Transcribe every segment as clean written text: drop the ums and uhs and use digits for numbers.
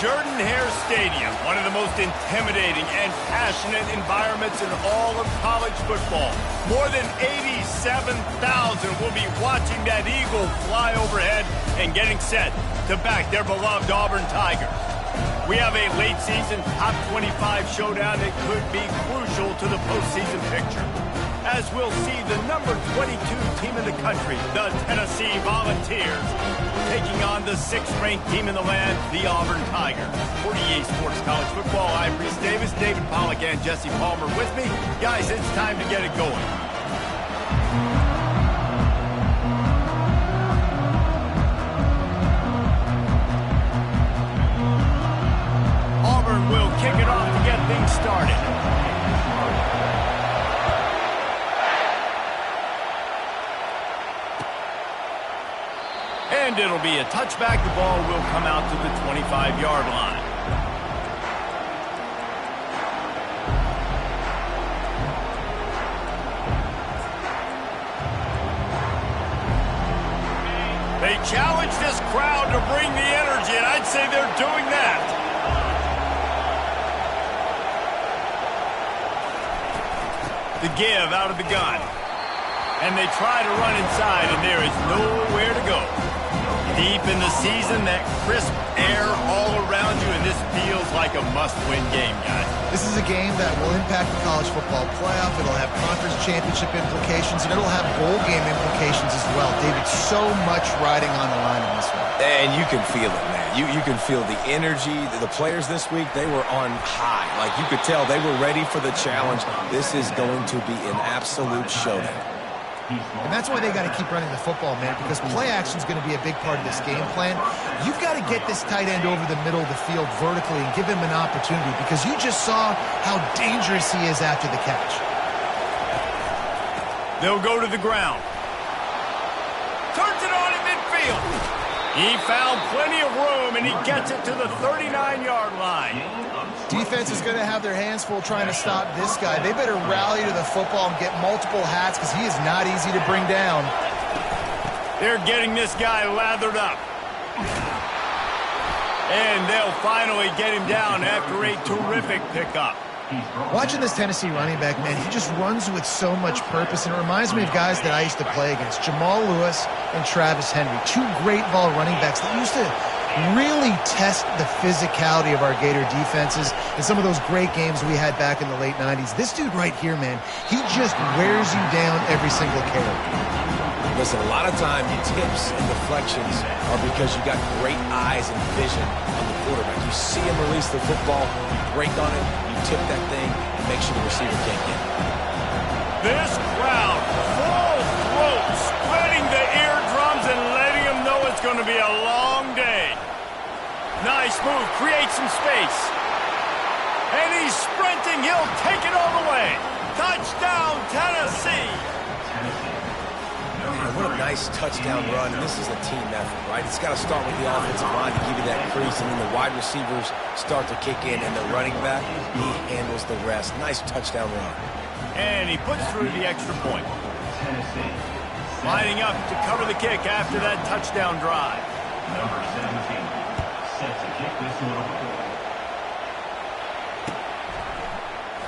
Jordan-Hare Stadium, one of the most intimidating and passionate environments in all of college football. More than 87,000 will be watching that eagle fly overhead and getting set to back their beloved Auburn Tigers. We have a late-season top 25 showdown that could be crucial to the postseason picture, as we'll see the number 22 team in the country, the Tennessee Volunteers, taking on the 6th-ranked team in the land, the Auburn Tigers. For EA Sports College Football, I'm Reese Davis, David Pollack, and Jesse Palmer with me. Guys, it's time to get it going. Auburn will kick it off to get things started. And it'll be a touchback. The ball will come out to the 25-yard line. They challenge this crowd to bring the energy, and I'd say they're doing that. The give out of the gun. And they try to run inside, and there is nowhere to go. Deep in the season, that crisp air all around you, and this feels like a must-win game, guys. This is a game that will impact the college football playoff. It'll have conference championship implications, and it'll have bowl game implications as well. David, so much riding on the line in this one. And you can feel it, man. You can feel the energy. The players this week, they were on high. Like, you could tell they were ready for the challenge. This is going to be an absolute showdown. And that's why they got to keep running the football, man, because play action is going to be a big part of this game plan. You've got to get this tight end over the middle of the field vertically and give him an opportunity, because you just saw how dangerous he is after the catch. They'll go to the ground. Turns it on in midfield. He found plenty of room, and he gets it to the 39-yard line. Defense is going to have their hands full trying to stop this guy. They better rally to the football and get multiple hats, because he is not easy to bring down. They're getting this guy lathered up. And they'll finally get him down after a terrific pickup. Watching this Tennessee running back, man, he just runs with so much purpose, and it reminds me of guys that I used to play against, Jamal Lewis and Travis Henry, two great ball running backs that used to really test the physicality of our Gator defenses in some of those great games we had back in the late 90s. This dude right here, man, he just wears you down every single carry. Listen, a lot of time tips and deflections are because you got great eyes and vision on the quarterback. You see him release the football, you break on it, you tip that thing, and make sure the receiver can't get it. This crowd, full throat, splitting the eardrums and letting them know it's going to be a long day. Nice move, creates some space. And he's sprinting, he'll take it all the way. Touchdown, Tennessee. What a nice touchdown run, and this is a team effort, right? It's got to start with the offensive line to give you that crease, and then the wide receivers start to kick in, and the running back, he handles the rest. Nice touchdown run. And he puts through the extra point. Lining up to cover the kick after that touchdown drive. Number 17, set to kick this one.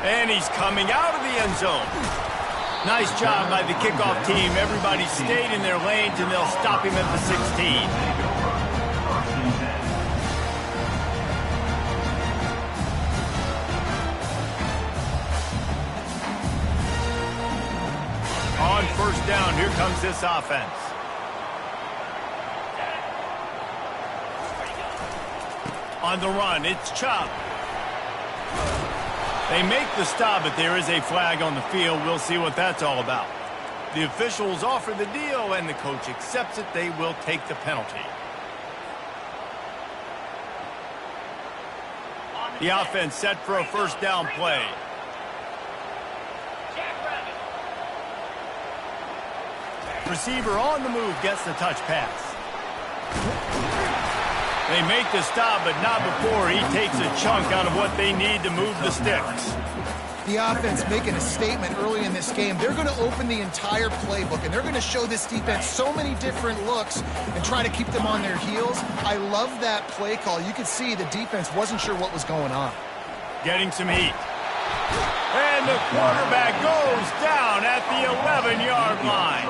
And he's coming out of the end zone. Nice job by the kickoff team. Everybody stayed in their lanes, and they'll stop him at the 16. On first down, here comes this offense. On the run, it's Chubb. They make the stop, but there is a flag on the field. We'll see what that's all about. The officials offer the deal, and the coach accepts it. They will take the penalty. The offense set for a first down play. Receiver on the move gets the touch pass. They make the stop, but not before he takes a chunk out of what they need to move the sticks. the offense making a statement early in this game. They're going to open the entire playbook, and they're going to show this defense so many different looks and try to keep them on their heels. I love that play call. You could see the defense wasn't sure what was going on. Getting some heat. And the quarterback goes down at the 11-yard line.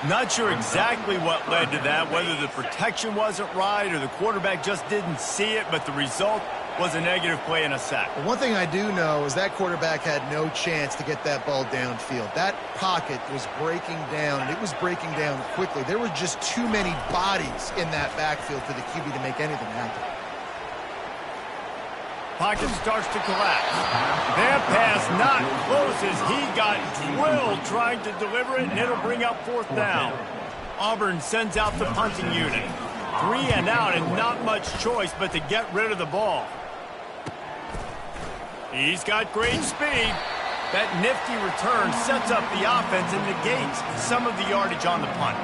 Not sure exactly what led to that, whether the protection wasn't right or the quarterback just didn't see it, but the result was a negative play and a sack. Well, one thing I do know is that quarterback had no chance to get that ball downfield. That pocket was breaking down, and it was breaking down quickly. There were just too many bodies in that backfield for the QB to make anything happen. Pocket starts to collapse. That pass not close as he got drilled trying to deliver it, and it'll bring up 4th down. Auburn sends out the punting unit. 3 and out, and not much choice but to get rid of the ball. He's got great speed. That nifty return sets up the offense and negates some of the yardage on the punt.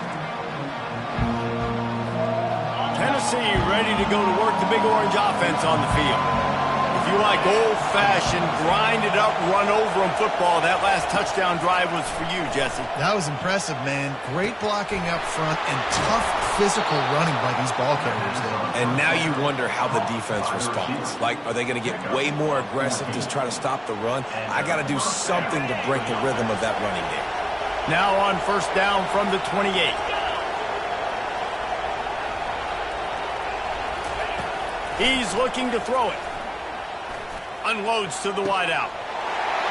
Tennessee ready to go to work the Big Orange offense on the field. If you like old-fashioned, grind-it-up, run-over-'em football, that last touchdown drive was for you, Jesse. That was impressive, man. Great blocking up front and tough physical running by these ball carriers there. And now you wonder how the defense responds. Like, are they going to get way more aggressive to try to stop the run? I got to do something to break the rhythm of that running game. Now on 1st down from the 28. He's looking to throw it. Unloads to the wideout.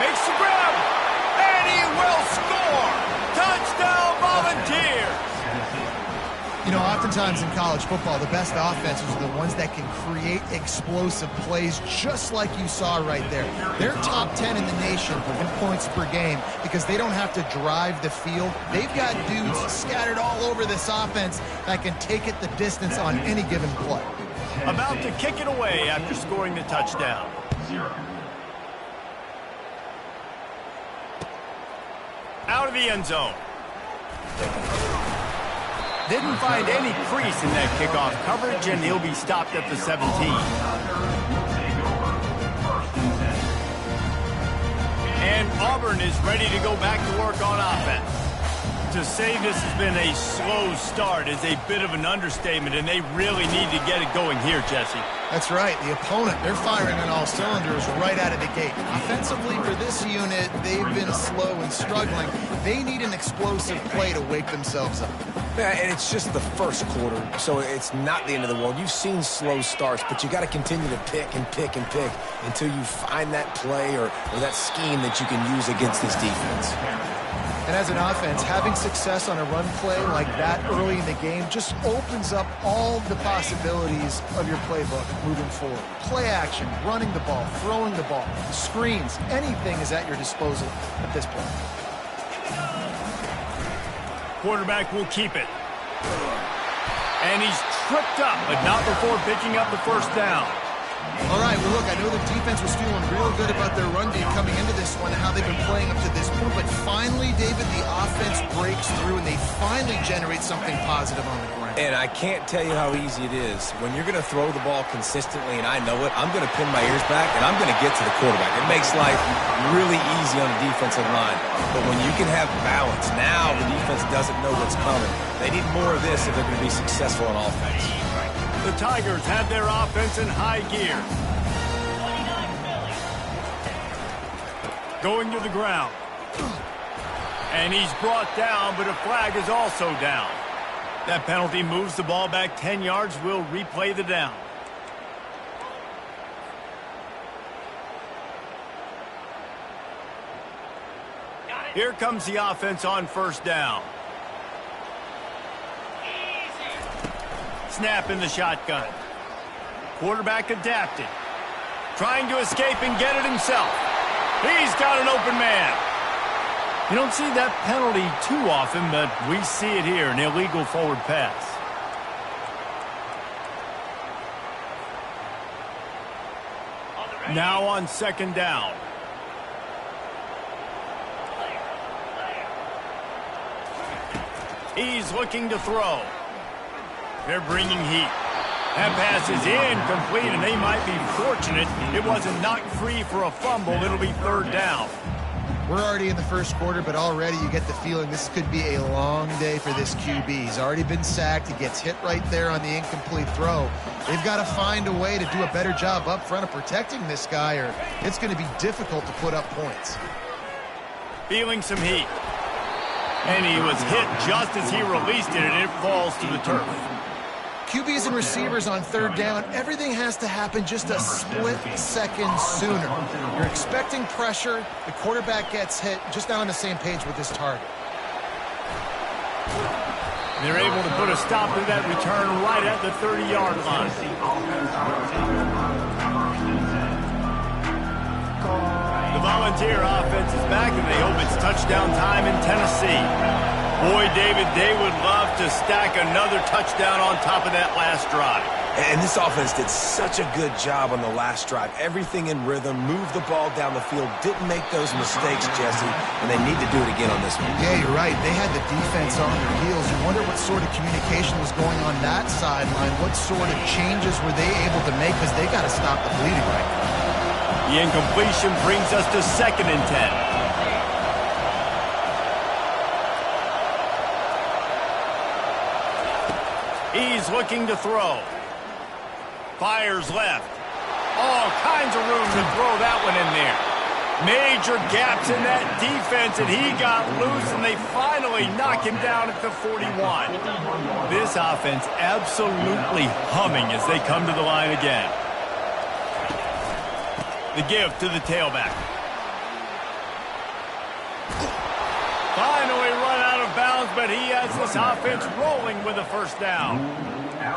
Makes the grab. And he will score. Touchdown Volunteers. You know, oftentimes in college football, the best offenses are the ones that can create explosive plays just like you saw right there. They're top 10 in the nation in points per game because they don't have to drive the field. They've got dudes scattered all over this offense that can take it the distance on any given play. About to kick it away after scoring the touchdown. Out of the end zone. Didn't find any crease in that kickoff coverage, and he'll be stopped at the 17. And Auburn is ready to go back to work on offense. To say this has been a slow start is a bit of an understatement, and they really need to get it going here, Jesse. That's right. The opponent, they're firing on all cylinders right out of the gate. Offensively, for this unit, they've been slow and struggling. They need an explosive play to wake themselves up. Yeah, and it's just the first quarter, so it's not the end of the world. You've seen slow starts, but you got to continue to pick and pick and pick until you find that play or that scheme that you can use against this defense. And as an offense, having success on a run play like that early in the game just opens up all the possibilities of your playbook moving forward. Play action, running the ball, throwing the ball, screens, anything is at your disposal at this point. Quarterback will keep it. And he's tripped up, but not before picking up the 1st down. All right, well, look, I know the defense was feeling real good about their run game coming into this one and how they've been playing up to this point, but finally, David, the offense breaks through and they finally generate something positive on the ground. And I can't tell you how easy it is. When you're going to throw the ball consistently, and I know it, I'm going to pin my ears back, and I'm going to get to the quarterback. It makes life really easy on the defensive line. But when you can have balance, now the defense doesn't know what's coming. They need more of this if they're going to be successful on offense. The Tigers have their offense in high gear. Going to the ground. And he's brought down, but a flag is also down. That penalty moves the ball back 10 yards. We'll replay the down. Here comes the offense on 1st down. Snap in the shotgun. Quarterback adapted. Trying to escape and get it himself. He's got an open man. You don't see that penalty too often, but we see it here, an illegal forward pass. Now on 2nd down. He's looking to throw. They're bringing heat. That pass is incomplete, and they might be fortunate it wasn't knocked free for a fumble. It'll be third down. We're already in the first quarter, but already you get the feeling this could be a long day for this QB. He's already been sacked. He gets hit right there on the incomplete throw. They've got to find a way to do a better job up front of protecting this guy, or it's going to be difficult to put up points. Feeling some heat. And he was hit just as he released it, and it falls to the turf. QBs and receivers on third down, everything has to happen just a split second sooner. You're expecting pressure, the quarterback gets hit, just not on the same page with his target. They're able to put a stop to that return right at the 30-yard line. The Volunteer offense is back, and they hope it's touchdown time in Tennessee. Boy, David, they would love to stack another touchdown on top of that last drive. And this offense did such a good job on the last drive. Everything in rhythm, moved the ball down the field, didn't make those mistakes, Jesse, and they need to do it again on this one. Yeah, you're right. They had the defense on their heels. You wonder what sort of communication was going on that sideline. What sort of changes were they able to make, because they got to stop the bleeding right now. The incompletion brings us to 2nd and 10. He's looking to throw. Fires left. All kinds of room to throw that one in there. Major gaps in that defense, and he got loose, and they finally knock him down at the 41. This offense absolutely humming as they come to the line again. The give to the tailback. Finally run out of bounds, but he has this offense rolling with a first down.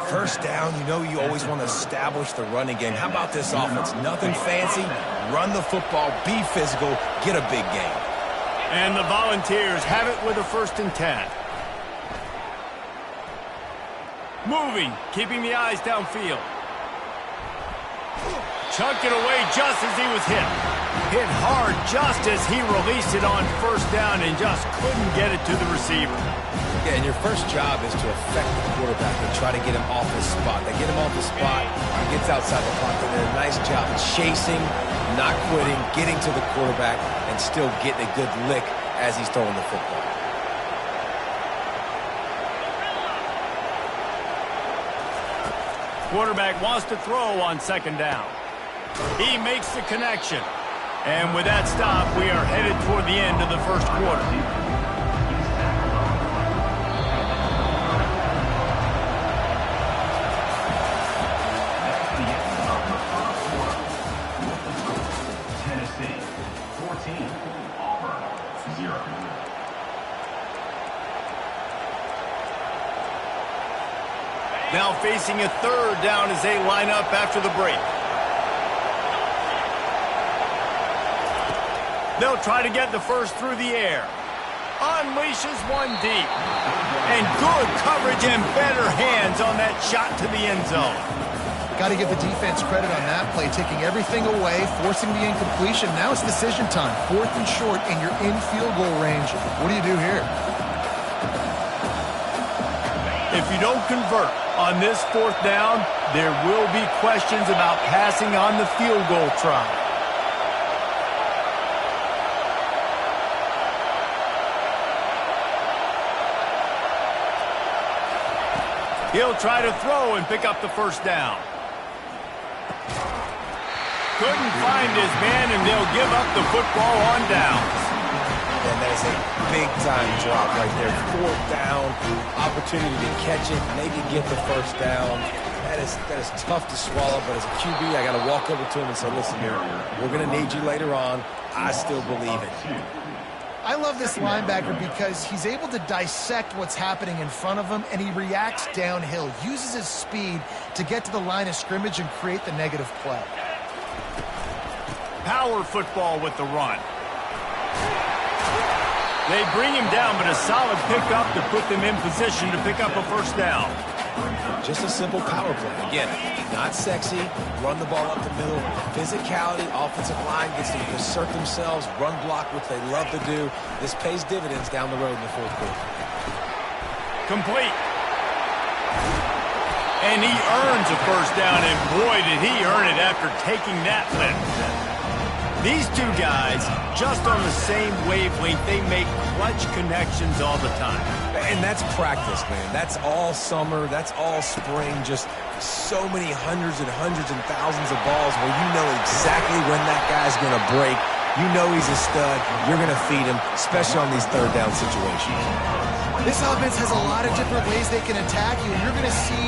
First down, you know you always want to establish the running game. How about this offense? Nothing fancy. Run the football, be physical, get a big gain. And the Volunteers have it with a 1st and 10. Moving, keeping the eyes downfield. Chunked it away just as he was hit. Hit hard just as he released it on first down and just couldn't get it to the receiver. Yeah, and your first job is to affect the quarterback and try to get him off his spot. They get him off the spot, he gets outside the pocket. They did a nice job chasing, not quitting, getting to the quarterback, and still getting a good lick as he's throwing the football. Quarterback wants to throw on 2nd down. He makes the connection. And with that stop, we are headed toward the end of the first quarter. Tennessee 14, Auburn 0. Now facing a 3rd down as they line up after the break. They'll try to get the first through the air. Unleashes one deep. And good coverage and better hands on that shot to the end zone. Got to give the defense credit on that play, taking everything away, forcing the incompletion. Now it's decision time. 4th and short, and you're in field goal range. What do you do here? If you don't convert on this 4th down, there will be questions about passing on the field goal try. He'll try to throw and pick up the first down. Couldn't find his man, and they'll give up the football on downs. And that is a big-time drop right there. 4th down, opportunity to catch it, maybe get the first down. That is tough to swallow, but as a QB, I got to walk over to him and say, listen here, we're going to need you later on. I still believe it. I love this linebacker because he's able to dissect what's happening in front of him, and he reacts downhill, uses his speed to get to the line of scrimmage and create the negative play. Power football with the run. They bring him down, but a solid pickup to put them in position to pick up a first down. Just a simple power play. Again, not sexy, run the ball up the middle. Physicality, offensive line gets to assert themselves, run block, which they love to do. This pays dividends down the road in the 4th quarter. Complete. And he earns a first down, and boy, did he earn it after taking that lift. These two guys, just on the same wavelength, they make clutch connections all the time. And that's practice, man. That's all summer. That's all spring. Just so many hundreds and thousands of balls where you know exactly when that guy's going to break. You know he's a stud. You're going to feed him, especially on these third down situations. This offense has a lot of different ways they can attack you, and you're going to see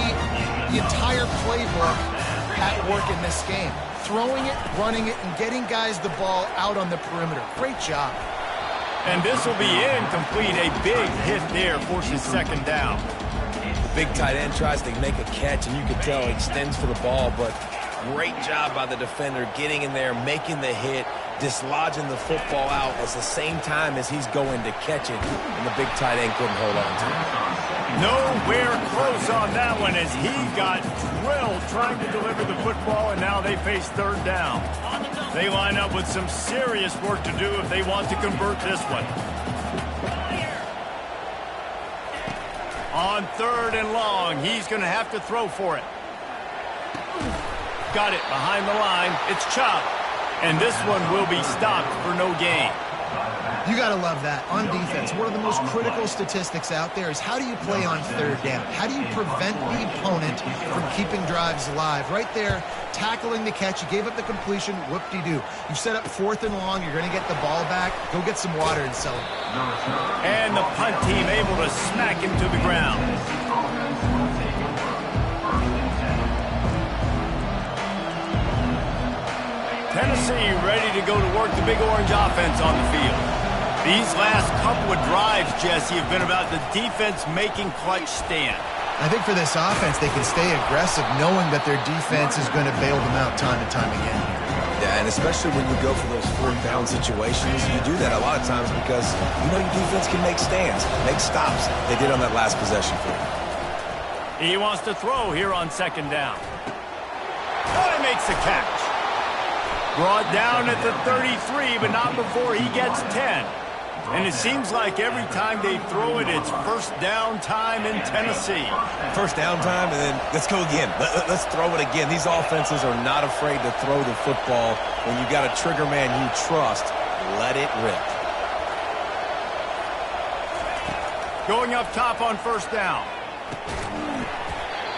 the entire playbook at work in this game. Throwing it, running it, and getting guys the ball out on the perimeter. Great job. And this will be incomplete. A big hit there forces second down. The big tight end tries to make a catch, and you can tell he extends for the ball, but great job by the defender getting in there, making the hit, dislodging the football out at the same time as he's going to catch it, and the big tight end couldn't hold on to it. Nowhere close on that one as he got drilled trying to deliver the football, and now they face third down. They line up with some serious work to do if they want to convert this one. On third and long, he's going to have to throw for it. Got it behind the line. It's Chop. And this one will be stopped for no gain. You got to love that. On defense, one of the most critical statistics out there is how do you play on third down? How do you prevent the opponent from keeping drives alive? Right there, tackling the catch. You gave up the completion. Whoop-de-doo. You set up fourth and long. You're going to get the ball back. Go get some water and celebrate. And the punt team able to smack him to the ground. Tennessee ready to go to work the Big Orange offense on the field. These last couple of drives, Jesse, have been about the defense making clutch stand. I think for this offense, they can stay aggressive knowing that their defense is going to bail them out time and time again here. Yeah, and especially when you go for those fourth down situations, you do that a lot of times because you know your defense can make stands, make stops. They did on that last possession for you. He wants to throw here on second down. Oh, he makes the catch. Brought down at the 33, but not before he gets 10. And it seems like every time they throw it, it's first down time in Tennessee. First down time, and then let's go again. Let's throw it again. These offenses are not afraid to throw the football. When you've got a trigger man you trust, let it rip. Going up top on first down.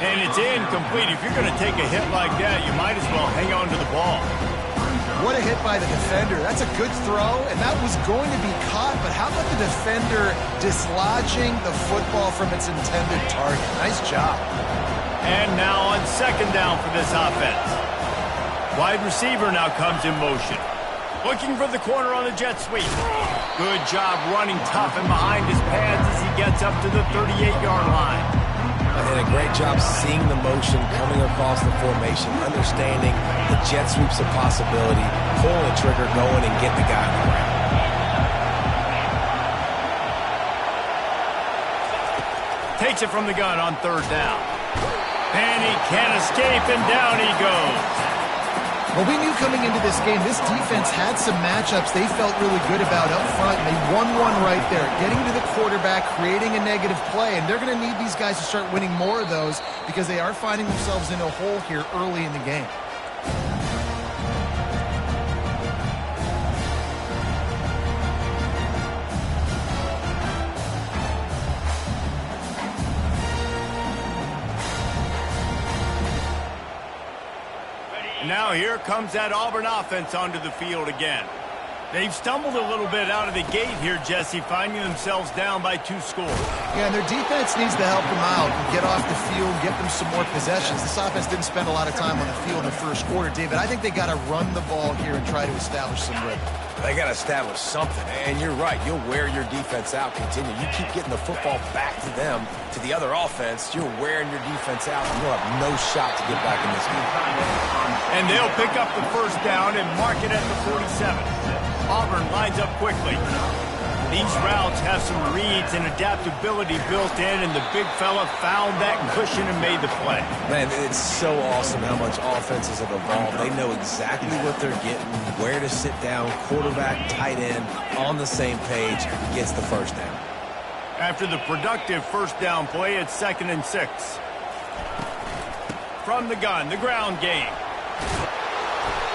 And it's incomplete. If you're going to take a hit like that, you might as well hang on to the ball. What a hit by the defender. That's a good throw, and that was going to be caught, but how about the defender dislodging the football from its intended target? Nice job. And now on second down for this offense. Wide receiver now comes in motion. Looking for the corner on the jet sweep. Good job running tough and behind his pads as he gets up to the 38-yard line. And a great job seeing the motion coming across the formation, understanding the jet sweep's a possibility, pulling the trigger, going and getting the guy on the ground. Takes it from the gun on third down. And he can't escape, and down he goes. Well, we knew coming into this game, this defense had some matchups they felt really good about up front, and they won one right there, getting to the quarterback, creating a negative play, and they're going to need these guys to start winning more of those because they are finding themselves in a hole here early in the game. Now here comes that Auburn offense onto the field again. They've stumbled a little bit out of the gate here, Jesse, finding themselves down by 2 scores. Yeah, and their defense needs to help them out and get off the field, get them some more possessions. This offense didn't spend a lot of time on the field in the first quarter, David. I think they got to run the ball here and try to establish some rhythm. They got to establish something, and you're right. You'll wear your defense out, continue. You keep getting the football back to them, to the other offense, you're wearing your defense out, and you'll have no shot to get back in this game. And they'll pick up the first down and mark it at the 47. Auburn lines up quickly. These routes have some reads and adaptability built in, and the big fella found that cushion and made the play. Man, it's so awesome how much offenses have evolved. They know exactly what they're getting, where to sit down, quarterback, tight end, on the same page, gets the first down. After the productive first down play, it's 2nd and 6. from the gun, the ground game.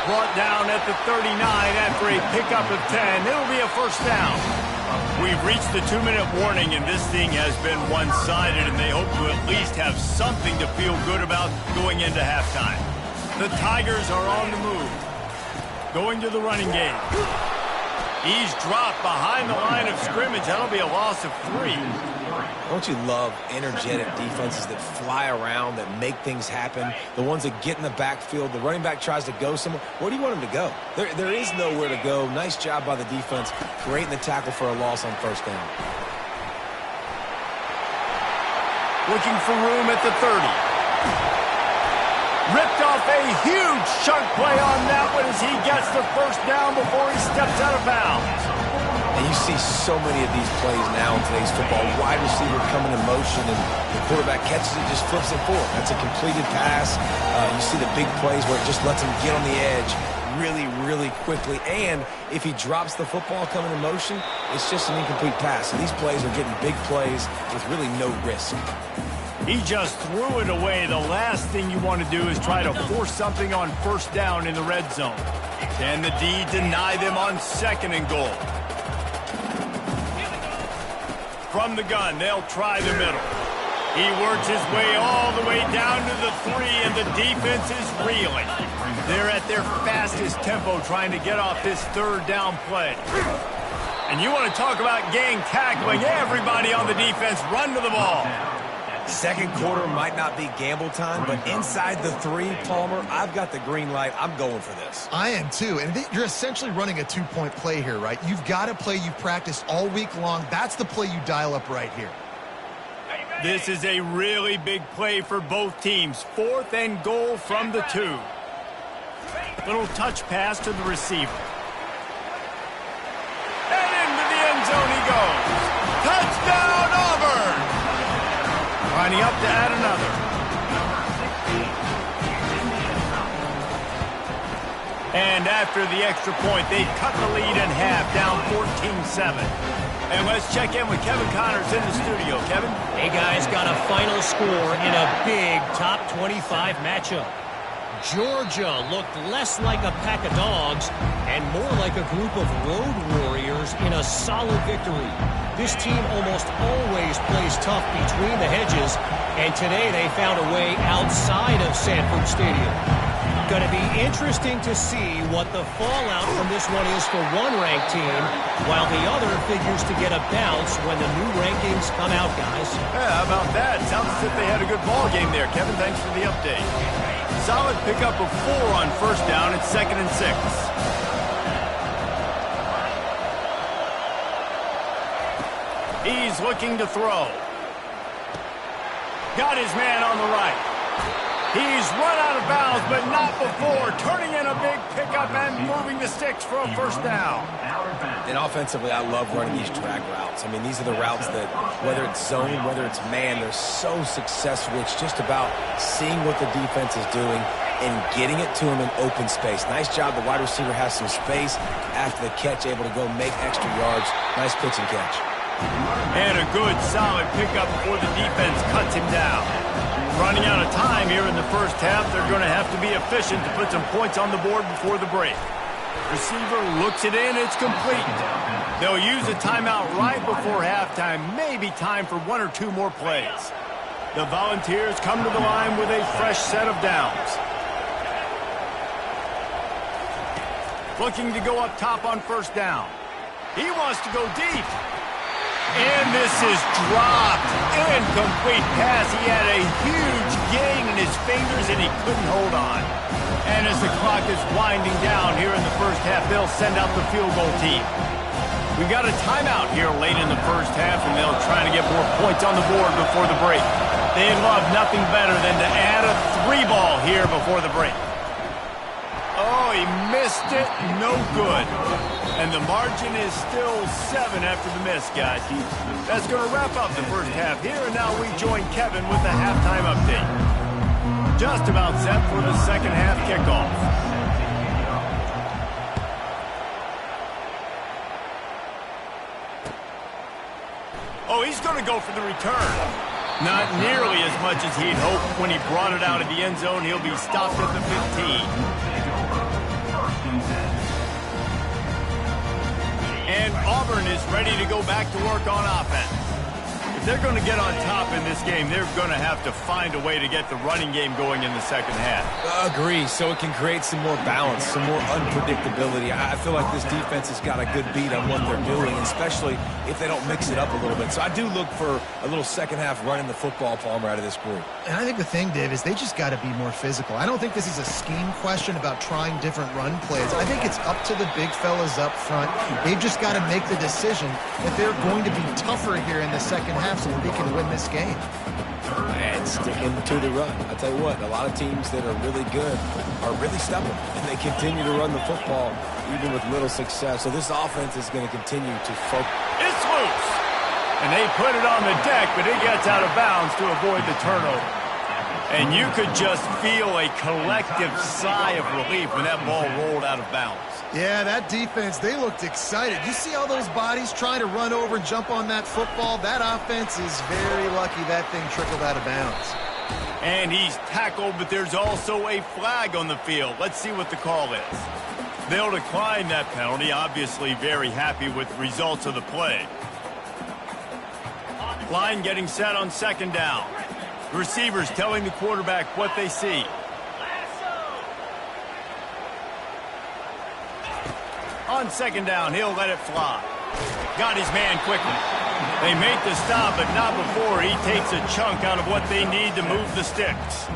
Brought down at the 39 after a pickup of 10. It'll be a first down. We've reached the 2-minute warning, and this thing has been one-sided, and they hope to at least have something to feel good about going into halftime. The Tigers are on the move. Going to the running game. He's dropped behind the line of scrimmage. That'll be a loss of 3. Don't you love energetic defenses that fly around, that make things happen? The ones that get in the backfield. The running back tries to go somewhere. Where do you want him to go? There is nowhere to go. Nice job by the defense creating the tackle for a loss on first down. Looking for room at the 30. Ripped off a huge chunk play on that one as he gets the first down before he steps out of bounds. And you see so many of these plays now in today's football. Wide receiver coming in motion, and the quarterback catches it, just flips it forward. That's a completed pass. You see the big plays where it just lets him get on the edge really, really quickly. And if he drops the football coming in motion, it's just an incomplete pass. So these plays are getting big plays with really no risk. He just threw it away. The last thing you want to do is try to force something on first down in the red zone. Can the D deny them on 2nd and goal? From the gun, they'll try the middle. He works his way all the way down to the 3, and the defense is reeling. They're at their fastest tempo trying to get off this 3rd down play. And you want to talk about gang tackling. Everybody on the defense run to the ball. Second quarter might not be gamble time, but inside the 3, Palmer, I've got the green light. I'm going for this. I am too. And you're essentially running a 2-point play here, right? You've got a play you've practiced all week long. That's the play you dial up right here. This is a really big play for both teams. 4th and goal from the 2. Little touch pass to the receiver. And into the end zone he goes. Touchdown, Auburn! Lining up to add another. And after the extra point, they cut the lead in half, down 14-7. And let's check in with Kevin Connors in the studio. Kevin? Hey, guys, got a final score in a big top 25 matchup. Georgia looked less like a pack of dogs and more like a group of road warriors in a solid victory. This team almost always plays tough between the hedges, and today they found a way outside of Sanford Stadium. Going to be interesting to see what the fallout from this one is for one ranked team, while the other figures to get a bounce when the new rankings come out, guys. Yeah, how about that? Sounds as if they had a good ball game there, Kevin. Thanks for the update. Solid pickup of 4 on first down. It's 2nd and 6. He's looking to throw. Got his man on the right. He's run out of bounds, but not before. Turning in a big pickup and moving the sticks for a first down. And offensively, I love running these drag routes. I mean, these are the routes that, whether it's zone, whether it's man, they're so successful. It's just about seeing what the defense is doing and getting it to him in open space. Nice job. The wide receiver has some space after the catch, able to go make extra yards. Nice pitch and catch. And a good, solid pickup before the defense cuts him down. Running out of time here in the first half. They're going to have to be efficient to put some points on the board before the break. Receiver looks it in. It's complete. They'll use a timeout right before halftime. Maybe time for 1 or 2 more plays. The Volunteers come to the line with a fresh set of downs. Looking to go up top on first down. He wants to go deep. And this is dropped. Incomplete pass. He had a huge gain in his fingers, and he couldn't hold on. And as the clock is winding down here in the first half, they'll send out the field goal team. We got a timeout here late in the first half, and they'll try to get more points on the board before the break. They'd love nothing better than to add a 3-ball here before the break. Oh, he missed it. No good. And the margin is still 7 after the miss, guys. That's going to wrap up the first half here, and now we join Kevin with the halftime update. Just about set for the second half kickoff. Oh, he's going to go for the return. Not nearly as much as he'd hoped. When he brought it out of the end zone, he'll be stopped at the 15. And Auburn is ready to go back to work on offense. If they're going to get on top in this game, they're going to have to find a way to get the running game going in the second half. Agree, so it can create some more balance, some more unpredictability. I feel like this defense has got a good beat on what they're doing, especially if they don't mix it up a little bit. So I do look for a little second half running the football, Palmer, out of this group. And I think the thing, Dave, is they just got to be more physical. I don't think this is a scheme question about trying different run plays. I think it's up to the big fellas up front. They've just got to make the decision that they're going to be tougher here in the second half so that they can win this game. And sticking to the run. I tell you what, a lot of teams that are really good are really stubborn, and they continue to run the football even with little success. So this offense is going to continue to focus. It's loose. And they put it on the deck, but it gets out of bounds to avoid the turnover. And you could just feel a collective sigh of relief when that ball rolled out of bounds. Yeah, that defense, they looked excited. You see all those bodies trying to run over and jump on that football? That offense is very lucky that thing trickled out of bounds. And he's tackled, but there's also a flag on the field. Let's see what the call is. They'll decline that penalty, obviously very happy with the results of the play. Line getting set on second down. Receivers telling the quarterback what they see. On second down, he'll let it fly. Got his man quickly. They make the stop, but not before he takes a chunk out of what they need to move the sticks.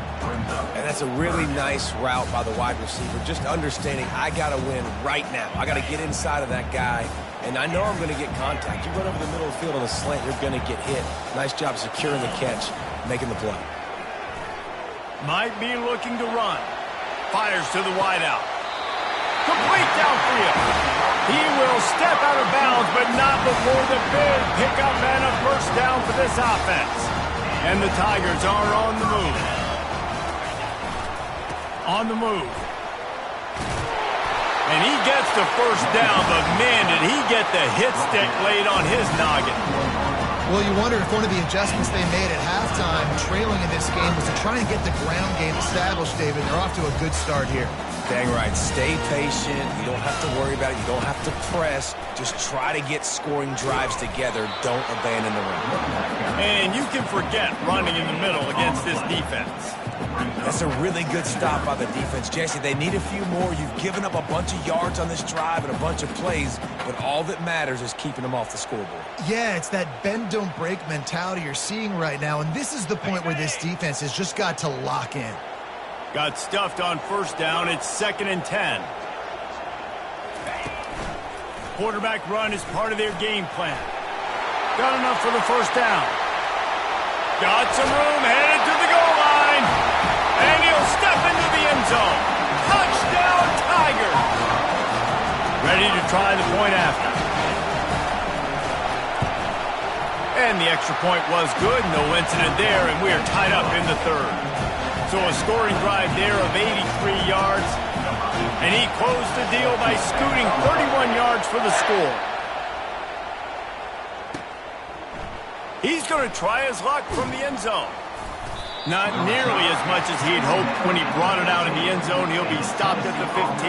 And that's a really nice route by the wide receiver, just understanding I got to win right now. I got to get inside of that guy, and I know I'm going to get contact. You run over the middle of the field on a slant, you're going to get hit. Nice job securing the catch, making the play. Might be looking to run. Fires to the wideout. Complete downfield. He will step out of bounds, but not before the big pickup and a first down for this offense. And the Tigers are on the move. On the move. And he gets the first down, but man, did he get the hit stick laid on his noggin. Well, you wonder if one of the adjustments they made at halftime, trailing in this game, was to try and get the ground game established, David. They're off to a good start here. Dang right. Stay patient. You don't have to worry about it. You don't have to press. Just try to get scoring drives together. Don't abandon the run. And you can forget running in the middle against this defense. That's a really good stop by the defense. Jesse, they need a few more. You've given up a bunch of yards on this drive and a bunch of plays, but all that matters is keeping them off the scoreboard. Yeah, it's that bend, don't break mentality you're seeing right now, and this is the point where this defense has just got to lock in. Got stuffed on first down. It's 2nd and 10. Quarterback run is part of their game plan. Got enough for the first down. Got some room, headed to the goal line. And he'll step into the end zone. Touchdown, Tigers. Ready to try the point after. And the extra point was good. No incident there, and we are tied up in the third. So a scoring drive there of 83 yards. And he closed the deal by scooting 31 yards for the score. He's going to try his luck from the end zone. Not nearly as much as he'd hoped. When he brought it out of the end zone, he'll be stopped at the 15.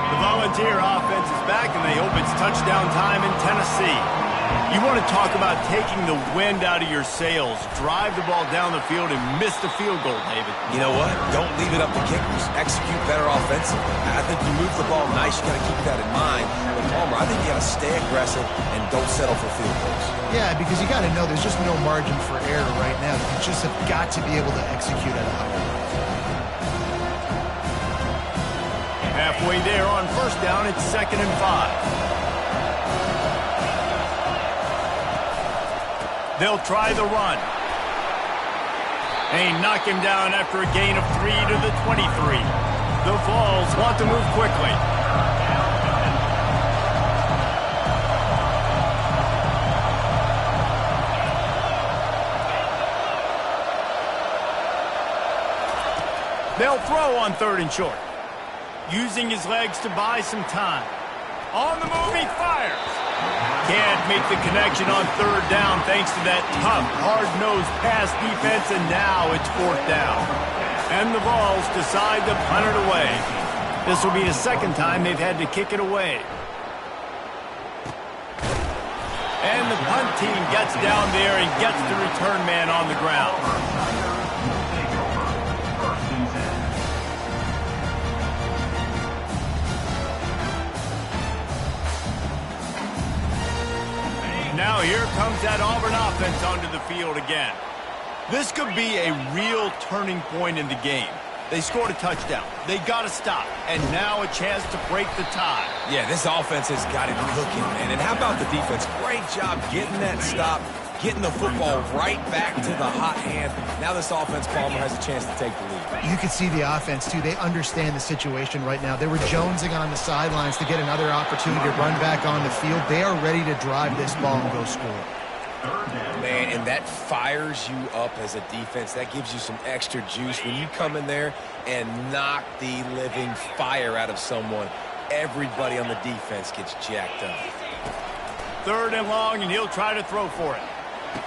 The Volunteer offense is back, and they hope it's touchdown time in Tennessee. You want to talk about taking the wind out of your sails. Drive the ball down the field and miss the field goal, David. You know what? Don't leave it up to kickers. Execute better offensively. I think you move the ball nice. You got to keep that in mind. But Palmer, I think you got to stay aggressive and don't settle for field goals. Yeah, because you got to know there's just no margin for error right now. You just have got to be able to execute at a high level. Halfway there on first down, it's 2nd and 5. They'll try the run. They knock him down after a gain of 3 to the 23. The Vols want to move quickly. They'll throw on 3rd and short. Using his legs to buy some time. On the move, he fires. Can't make the connection on third down thanks to that tough, hard-nosed pass defense, and now it's fourth down. And the Vols decide to punt it away. This will be the second time they've had to kick it away. And the punt team gets down there and gets the return man on the ground. Now here comes that Auburn offense onto the field again. This could be a real turning point in the game. They scored a touchdown. They got to stop. And now a chance to break the tie. Yeah, this offense has got it cooking, man. And how about the defense? Great job getting that stop, getting the football right back to the hot hand. Now this offense, Palmer, has a chance to take the lead. You can see the offense, too. They understand the situation right now. They were jonesing on the sidelines to get another opportunity to run back on the field. They are ready to drive this ball and go score. Man, and that fires you up as a defense. That gives you some extra juice. When you come in there and knock the living fire out of someone, everybody on the defense gets jacked up. Third and long, and he'll try to throw for it.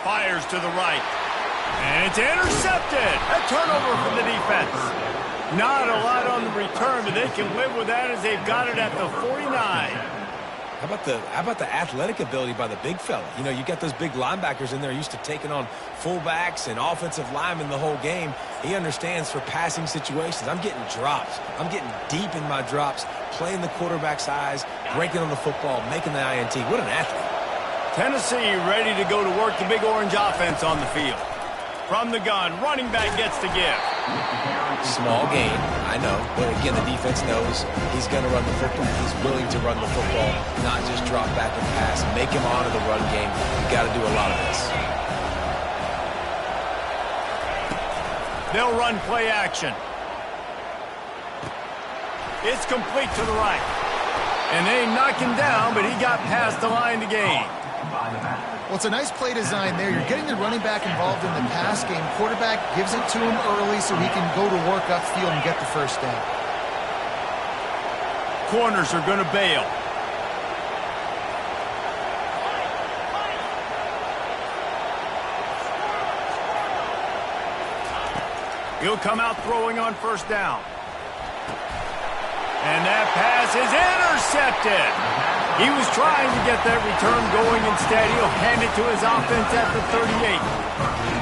Fires to the right. And it's intercepted. A turnover from the defense. Not a lot on the return, but they can live with that as they've got it at the 49. How about the athletic ability by the big fella? You know, you got those big linebackers in there used to taking on fullbacks and offensive linemen the whole game. He understands for passing situations. I'm getting drops. I'm getting deep in my drops, playing the quarterback's eyes, breaking on the football, making the INT. What an athlete. Tennessee ready to go to work the big orange offense on the field. From the gun, running back gets to give. Small game, I know. But again, the defense knows he's going to run the football. He's willing to run the football, not just drop back and pass. Make him honor the run game. You got to do a lot of this. They'll run play action. It's complete to the right. And they knock him down, but he got past the line to gain. Well, it's a nice play design there. You're getting the running back involved in the pass game. Quarterback gives it to him early so he can go to work upfield and get the first down. Corners are going to bail. He'll come out throwing on first down. And that pass is intercepted. He was trying to get that return going instead. He'll hand it to his offense at the 38.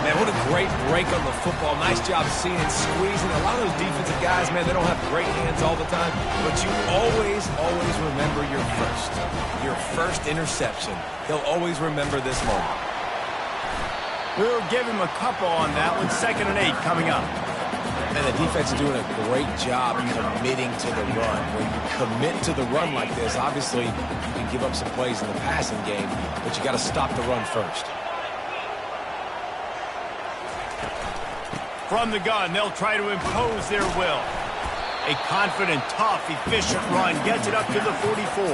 Man, what a great break on the football. Nice job seeing it, squeezing. A lot of those defensive guys, man, they don't have great hands all the time, but you always remember your first interception. They'll always remember this moment. We'll give him a couple on that one. 2nd and 8 coming up. And the defense is doing a great job committing to the run. When you commit to the run like this, obviously you can give up some plays in the passing game, but you got to stop the run first. From the gun, they'll try to impose their will. A confident, tough, efficient run gets it up to the 44.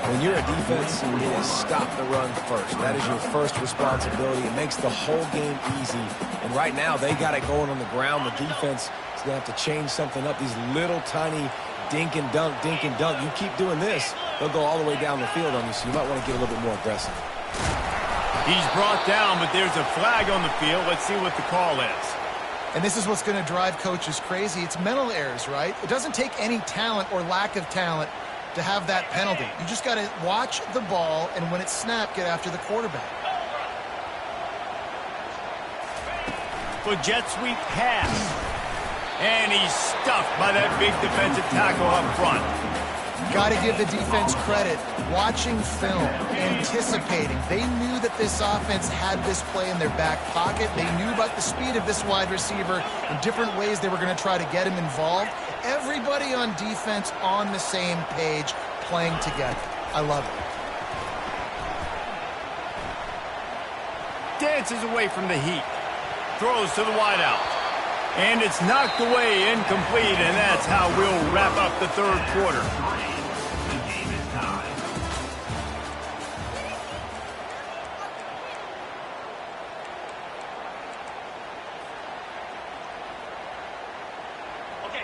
When you're a defense, it is stop the run first. That is your first responsibility. It makes the whole game easy. And right now, they got it going on the ground. The defense is going to have to change something up. These little tiny dink and dunk, dink and dunk. You keep doing this, they'll go all the way down the field on you, so you might want to get a little bit more aggressive. He's brought down, but there's a flag on the field. Let's see what the call is. And this is what's going to drive coaches crazy. It's mental errors, right? It doesn't take any talent or lack of talent to have that penalty. You just got to watch the ball, and when it's snapped, get after the quarterback. For jet sweep pass. And he's stuffed by that big defensive tackle up front. Got to give the defense credit. Watching film, anticipating. They knew that this offense had this play in their back pocket. They knew about the speed of this wide receiver in different ways they were going to try to get him involved. Everybody on defense on the same page, playing together. I love it. Dances away from the heat. Throws to the wideout. And it's knocked away, incomplete, and that's how we'll wrap up the third quarter.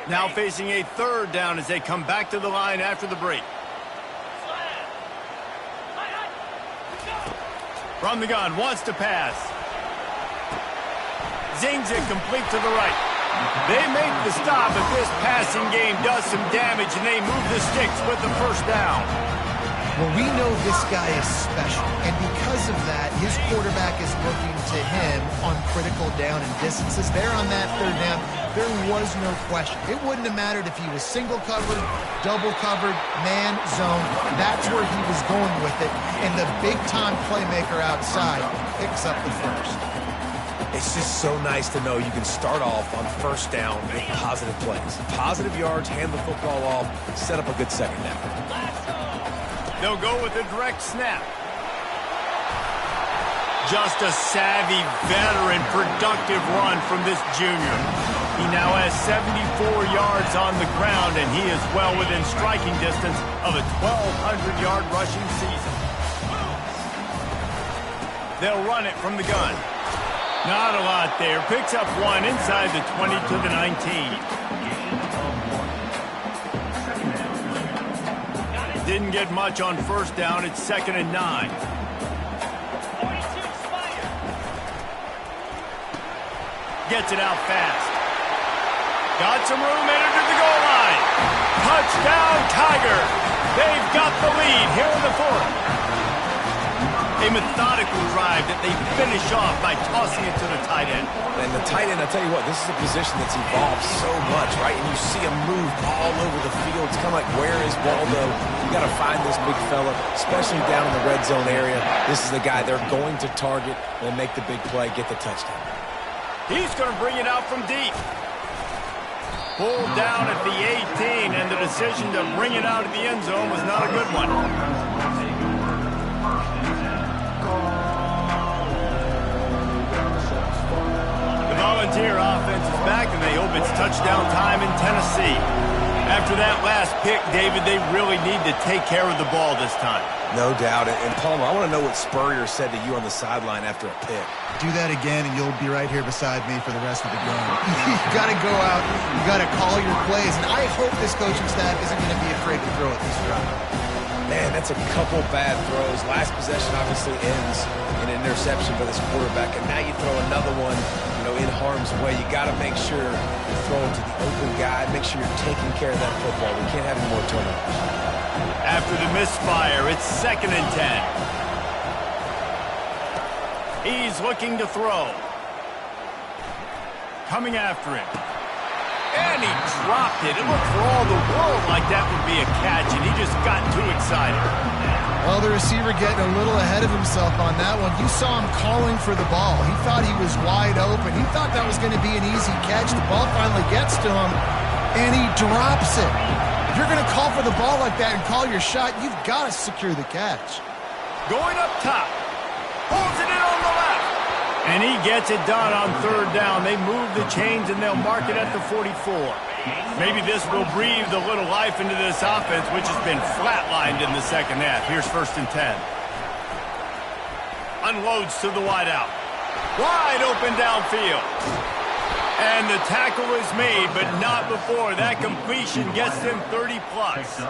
Now facing a third down as they come back to the line after the break. From the gun, wants to pass. Zings it complete to the right. They make the stop, but this passing game does some damage, and they move the sticks with the first down. Well, we know this guy is special, and because of that, his quarterback is looking to him on critical down and distances. There on that third down, there was no question. It wouldn't have mattered if he was single covered, double covered, man, zone. That's where he was going with it, and the big-time playmaker outside picks up the first. It's just so nice to know you can start off on first down with positive plays. Positive yards, hand the football off, set up a good second down. They'll go with a direct snap. Just a savvy, veteran, productive run from this junior. He now has 74 yards on the ground, and he is well within striking distance of a 1,200-yard rushing season. They'll run it from the gun. Not a lot there. Picks up one inside the 20 to the 19. Didn't get much on first down. It's 2nd and 9. Gets it out fast. Got some room, entered to the goal line. Touchdown, Tiger. They've got the lead here in the fourth. A methodical drive that they finish off by tossing it to the tight end. And the tight end, I'll tell you what, this is a position that's evolved so much, right? And you see him move all over the field. It's kind of like, where is Waldo? You got to find this big fella, especially down in the red zone area. This is the guy they're going to target and make the big play, get the touchdown. He's going to bring it out from deep. Pulled down at the 18, and the decision to bring it out of the end zone was not a good one. Volunteer offense is back, and they hope it's touchdown time in Tennessee. After that last pick, David, they really need to take care of the ball this time. No doubt. And Palmer, I want to know what Spurrier said to you on the sideline after a pick. Do that again, and you'll be right here beside me for the rest of the game. You got to go out. You got to call your plays, and I hope this coaching staff isn't going to be afraid to throw at this drive. Man, that's a couple bad throws. Last possession obviously ends in an interception for this quarterback, and now you throw another one, in harm's way. You got to make sure you throw it to the open guy. Make sure you're taking care of that football. We can't have any more turnovers. After the misfire, it's 2nd and 10. He's looking to throw. Coming after him. And he dropped it. It looked for all the world like that would be a catch, and he just got too excited. Well, the receiver getting a little ahead of himself on that one. You saw him calling for the ball. He thought he was wide open. He thought that was going to be an easy catch. The ball finally gets to him, and he drops it. If you're going to call for the ball like that and call your shot, you've got to secure the catch. Going up top. Pulls it in on the left. And he gets it done on third down. They move the chains, and they'll mark it at the 44. Maybe this will breathe a little life into this offense, which has been flatlined in the second half. Here's 1st and 10. Unloads to the wideout. Wide open downfield. And the tackle is made, but not before. That completion gets them 30-plus.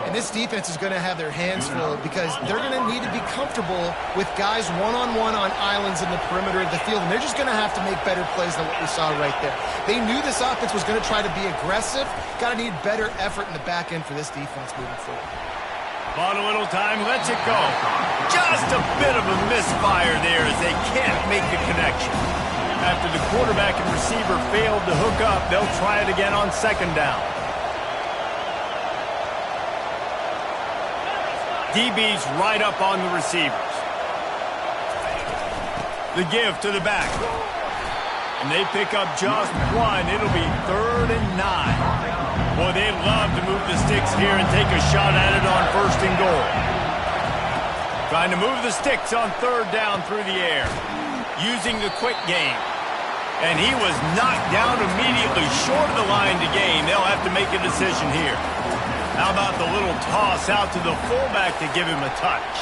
And this defense is going to have their hands full because they're going to need to be comfortable with guys one-on-one on islands in the perimeter of the field, and they're just going to have to make better plays than what we saw right there. They knew this offense was going to try to be aggressive. Got to need better effort in the back end for this defense moving forward. Bought a little time, lets it go. Just a bit of a misfire there as they can't make the connection. After the quarterback and receiver failed to hook up, they'll try it again on 2nd down. DB's right up on the receivers. The give to the back. And they pick up just one. It'll be 3rd and 9. Boy, they'd love to move the sticks here and take a shot at it on 1st and goal. Trying to move the sticks on 3rd down through the air. Using the quick game. And he was knocked down immediately short of the line to gain. They'll have to make a decision here. How about the little toss out to the fullback to give him a touch?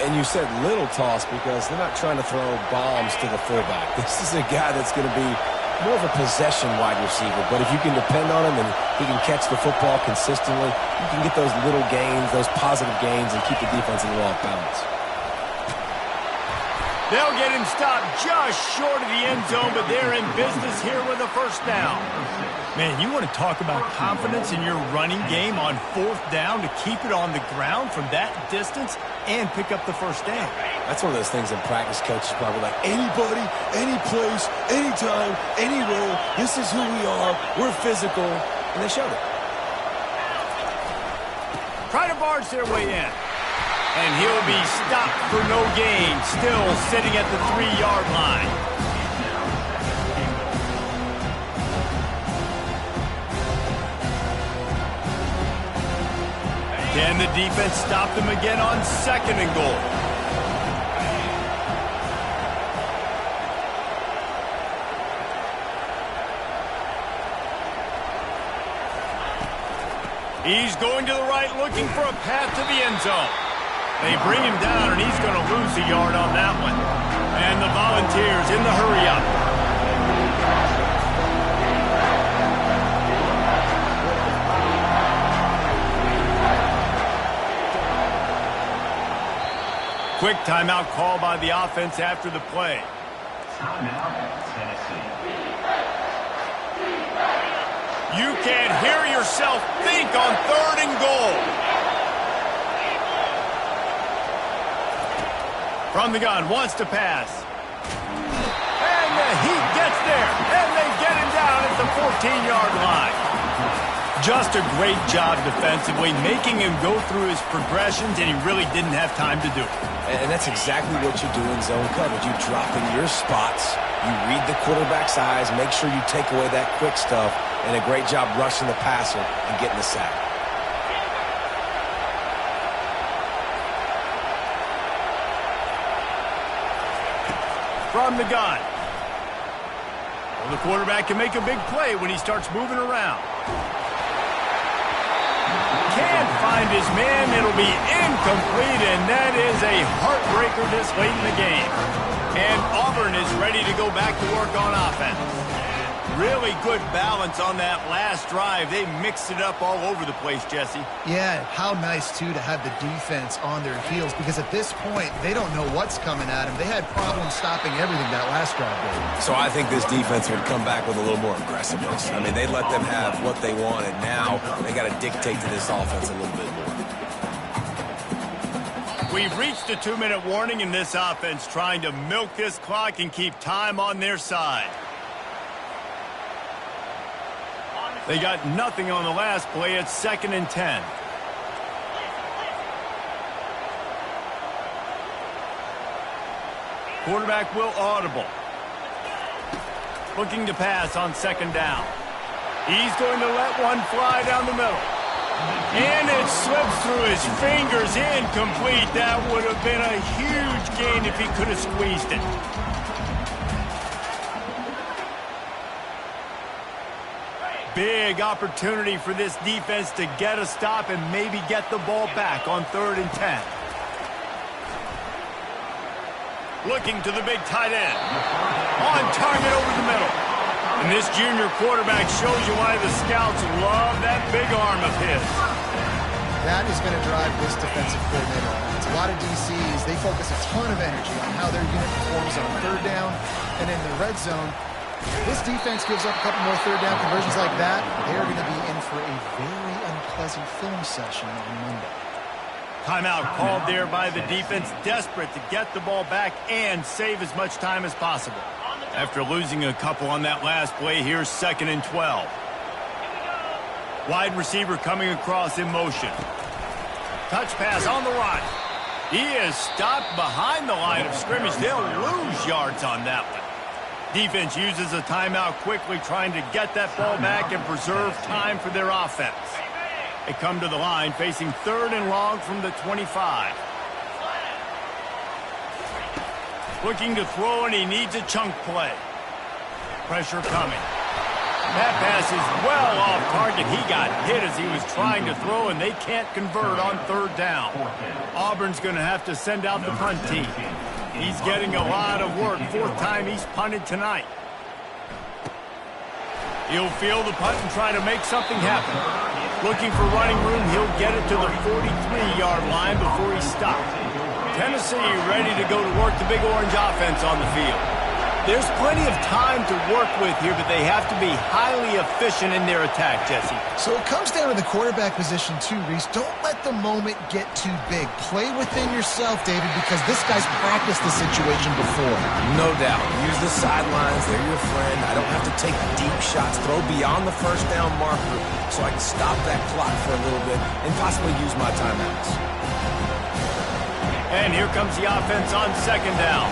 And you said little toss because they're not trying to throw bombs to the fullback. This is a guy that's going to be more of a possession wide receiver. But if you can depend on him and he can catch the football consistently, you can get those little gains, those positive gains, and keep the defense a little off balance. They'll get him stopped just short of the end zone, but they're in business here with a first down. Man, you want to talk about confidence in your running game on fourth down to keep it on the ground from that distance and pick up the first down. That's one of those things in practice, coaches probably like, anybody, any place, anytime, anywhere, this is who we are, we're physical, and they showed it. Try to barge their way in. And he'll be stopped for no gain, still sitting at the 3-yard line. Can the defense stop them again on 2nd and goal? He's going to the right, looking for a path to the end zone. They bring him down, and he's going to lose a yard on that one. And the Volunteers in the hurry-up. Quick timeout call by the offense after the play. Timeout, Tennessee. You can't hear yourself think on 3rd and goal. From the gun, wants to pass. And the Heat gets there, and they get him down at the 14-yard line. Just a great job defensively, making him go through his progressions, and he really didn't have time to do it. And that's exactly what you do in zone coverage. You drop in your spots, you read the quarterback's eyes, make sure you take away that quick stuff, and a great job rushing the passer and getting the sack. From the gun. Well, the quarterback can make a big play when he starts moving around. Can't find his man. It'll be incomplete, and that is a heartbreaker this late in the game. And Auburn is ready to go back to work on offense. Really good balance on that last drive. They mixed it up all over the place, Jesse. Yeah, how nice, too, to have the defense on their heels, because at this point, they don't know what's coming at them. They had problems stopping everything that last drive did. So I think this defense would come back with a little more aggressiveness. I mean, they let them have what they wanted. Now they got to dictate to this offense a little bit more. We've reached a 2-minute warning in this offense, trying to milk this clock and keep time on their side. They got nothing on the last play. It's 2nd and 10. Quarterback will audible. Looking to pass on 2nd down. He's going to let one fly down the middle. And it slips through his fingers, incomplete. That would have been a huge gain if he could have squeezed it. Big opportunity for this defense to get a stop and maybe get the ball back on 3rd and 10. Looking to the big tight end. On target over the middle. And this junior quarterback shows you why the scouts love that big arm of his. That is going to drive this defensive coordinator. It's a lot of DCs. They focus a ton of energy on how their unit performs on 3rd down and in the red zone. This defense gives up a couple more 3rd down conversions like that. They are going to be in for a very unpleasant film session on Monday. Timeout called there by the defense, desperate to get the ball back and save as much time as possible. After losing a couple on that last play, here's 2nd and 12. Wide receiver coming across in motion. Touch pass on the run. He is stopped behind the line of scrimmage. They'll lose yards on that one. Defense uses a timeout quickly, trying to get that ball back and preserve time for their offense. They come to the line, facing 3rd and long from the 25. Looking to throw, and he needs a chunk play. Pressure coming. That pass is well off target. He got hit as he was trying to throw, and they can't convert on 3rd down. Auburn's going to have to send out the punt team. He's getting a lot of work. 4th time he's punted tonight. He'll field the punt and try to make something happen. Looking for running room, he'll get it to the 43-yard line before he's stopped. Tennessee ready to go to work the Big Orange offense on the field. There's plenty of time to work with here, but they have to be highly efficient in their attack, Jesse. So it comes down to the quarterback position too, Reese. Don't let the moment get too big. Play within yourself, David, because this guy's practiced the situation before. No doubt. Use the sidelines. They're your friend. I don't have to take deep shots, throw beyond the first down marker so I can stop that clock for a little bit and possibly use my timeouts. And here comes the offense on second down.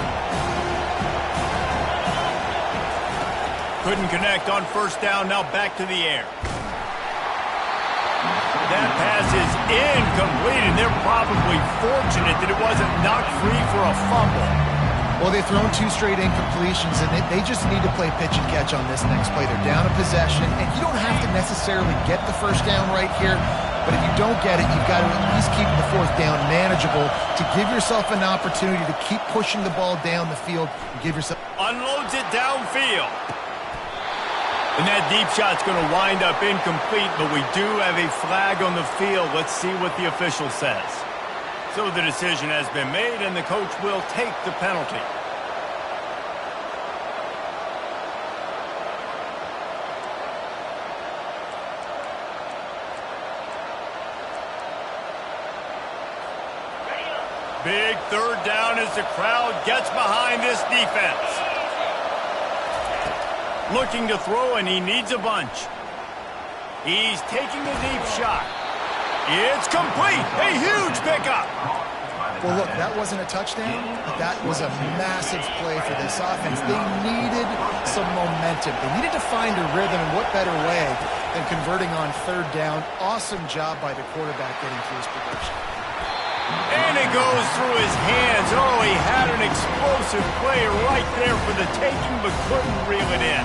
Couldn't connect on first down, now back to the air. That pass is incomplete, and they're probably fortunate that it wasn't knocked free for a fumble. Well, they've thrown 2 straight incompletions, and they just need to play pitch and catch on this next play. They're down a possession, and you don't have to necessarily get the first down right here, but if you don't get it, you've got to at least keep the fourth down manageable to give yourself an opportunity to keep pushing the ball down the field and give yourself... Unloads it downfield. And that deep shot's going to wind up incomplete, but we do have a flag on the field. Let's see what the official says. So the decision has been made, and the coach will take the penalty. Big third down as the crowd gets behind this defense. Looking to throw, and he needs a bunch. He's taking a deep shot. It's complete. A huge pickup. Well, look, that wasn't a touchdown, but that was a massive play for this offense. They needed some momentum. They needed to find a rhythm, and what better way than converting on third down. Awesome job by the quarterback getting through his progression. And it goes through his hands. Oh, he had an explosive play right there for the taking, but couldn't reel it in.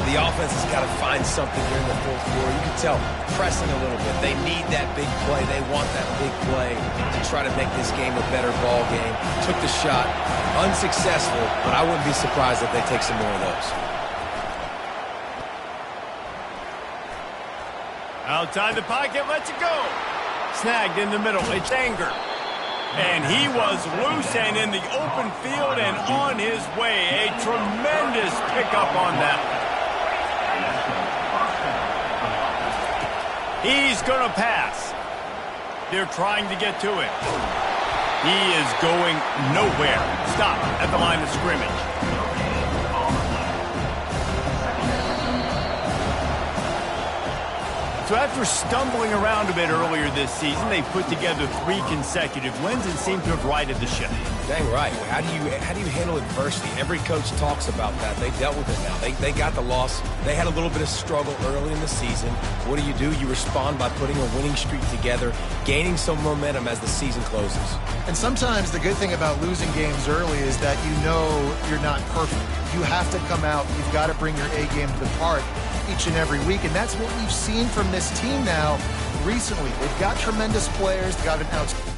The offense has got to find something here in the fourth quarter. You can tell, pressing a little bit. They need that big play. They want that big play to try to make this game a better ball game. Took the shot, unsuccessful, but I wouldn't be surprised if they take some more of those. Outside the pocket, lets it go. Snagged in the middle, it's Anger. And he was loose and in the open field and on his way. A tremendous pickup on that one. He's going to pass. They're trying to get to him. He is going nowhere. Stop at the line of scrimmage. So after stumbling around a bit earlier this season, they put together 3 consecutive wins and seem to have righted the ship. Dang right. How do you handle adversity? Every coach talks about that. They dealt with it now. They got the loss. They had a little bit of struggle early in the season. What do? You respond by putting a winning streak together, gaining some momentum as the season closes. And sometimes the good thing about losing games early is that you know you're not perfect. You have to come out. You've got to bring your A game to the park each and every week, and that's what we've seen from this team now recently. They've got tremendous players. They've got an outstanding